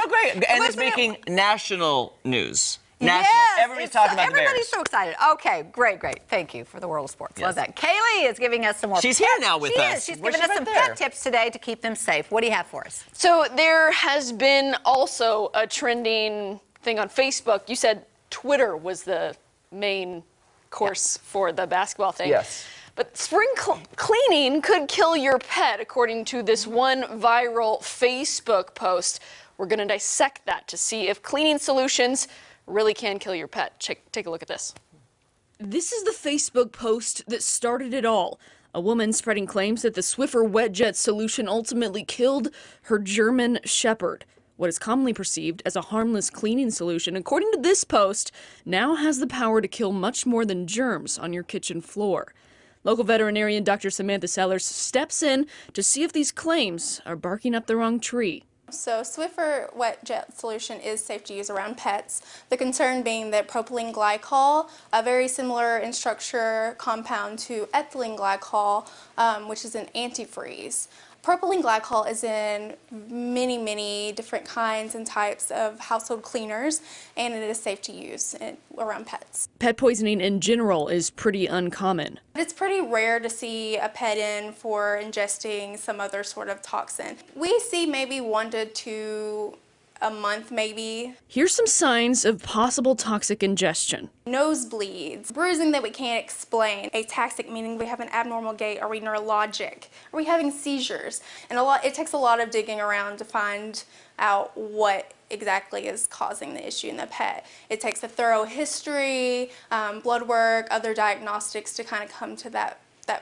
No, great. And it's making national news. National. Yes, Everybody's talking about the Bears. Everybody's so excited. Okay, great. Thank you for the world of sports. Yes. Love that. Kallie is giving us some more She's pet, here now with us. She's giving us some pet tips today to keep them safe. What do you have for us? So there has been also a trending thing on Facebook. You said Twitter was the main course for the basketball thing. Yes. But spring cleaning could kill your pet, according to this one viral Facebook post. We're going to dissect that to see if cleaning solutions really can kill your pet. Take a look at this. This is the Facebook post that started it all. A woman spreading claims that the Swiffer Wet Jet solution ultimately killed her German Shepherd. What is commonly perceived as a harmless cleaning solution, according to this post, now has the power to kill much more than germs on your kitchen floor. Local veterinarian Dr. Samantha Sellers steps in to see if these claims are barking up the wrong tree. So Swiffer Wet Jet solution is safe to use around pets. The concern being that propylene glycol, a very similar in structure compound to ethylene glycol, which is an antifreeze. Propylene glycol is in many different kinds and types of household cleaners, and it is safe to use around pets. Pet poisoning in general is pretty uncommon. It's pretty rare to see a pet in for ingesting some other sort of toxin. We see maybe 1 to 2 a month maybe. Here's some signs of possible toxic ingestion. Nosebleeds, bruising that we can't explain, ataxic meaning we have an abnormal gait, are we neurologic, are we having seizures? And it takes a lot of digging around to find out what exactly is causing the issue in the pet. It takes a thorough history, blood work, other diagnostics to kind of come to that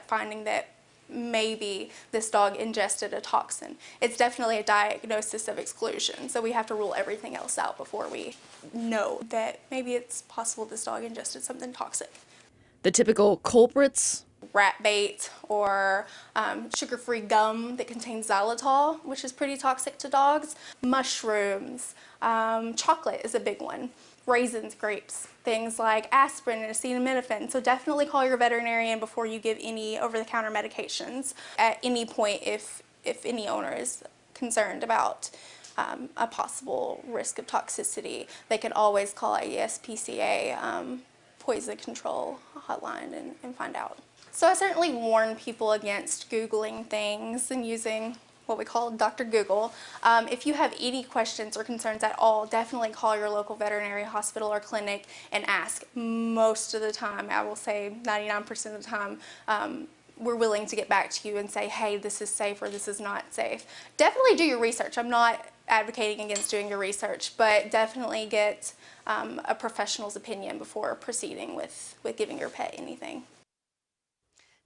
finding that maybe this dog ingested a toxin. It's definitely a diagnosis of exclusion, so we have to rule everything else out before we know that maybe it's possible this dog ingested something toxic. The typical culprits: rat bait or sugar-free gum that contains xylitol, which is pretty toxic to dogs. Mushrooms, chocolate is a big one. Raisins, grapes, things like aspirin and acetaminophen. So definitely call your veterinarian before you give any over-the-counter medications at any point if any owner is concerned about a possible risk of toxicity. They can always call ASPCA poison control hotline and find out. So I certainly warn people against Googling things and using what we call Dr. Google. If you have any questions or concerns at all, definitely call your local veterinary hospital or clinic and ask. Most of the time, I will say 99% of the time, we're willing to get back to you and say, hey, this is safe or this is not safe. Definitely do your research. I'm not advocating against doing your research, but definitely get a professional's opinion before proceeding with giving your pet anything.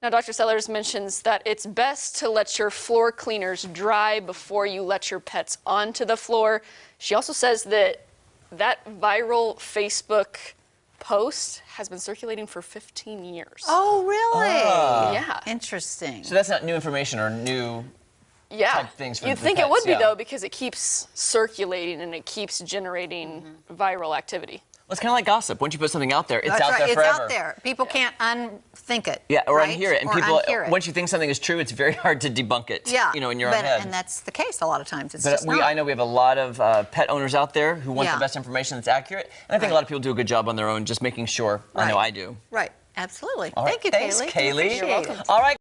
Now, Dr. Sellers mentions that it's best to let your floor cleaners dry before you let your pets onto the floor. She also says that viral Facebook post has been circulating for 15 years. Oh, really? Yeah. Interesting. So that's not new information or new type things for You'd the think pets, it would be, though, because it keeps circulating and it keeps generating viral activity. Well, it's kind of like gossip. Once you put something out there, it's out there It's forever. out there. People can't unthink it. Yeah, or right? unhear it. And or people, unhear it. once you think something is true, it's very hard to debunk it. Yeah, in your own head. And that's the case a lot of times. It's But just not. I know we have a lot of pet owners out there who want Yeah. the best information that's accurate. And I think a lot of people do a good job on their own, just making sure. I know I do. Right. Absolutely. All right. Thank you, Thanks, Kallie. Kallie. Appreciate it. All right.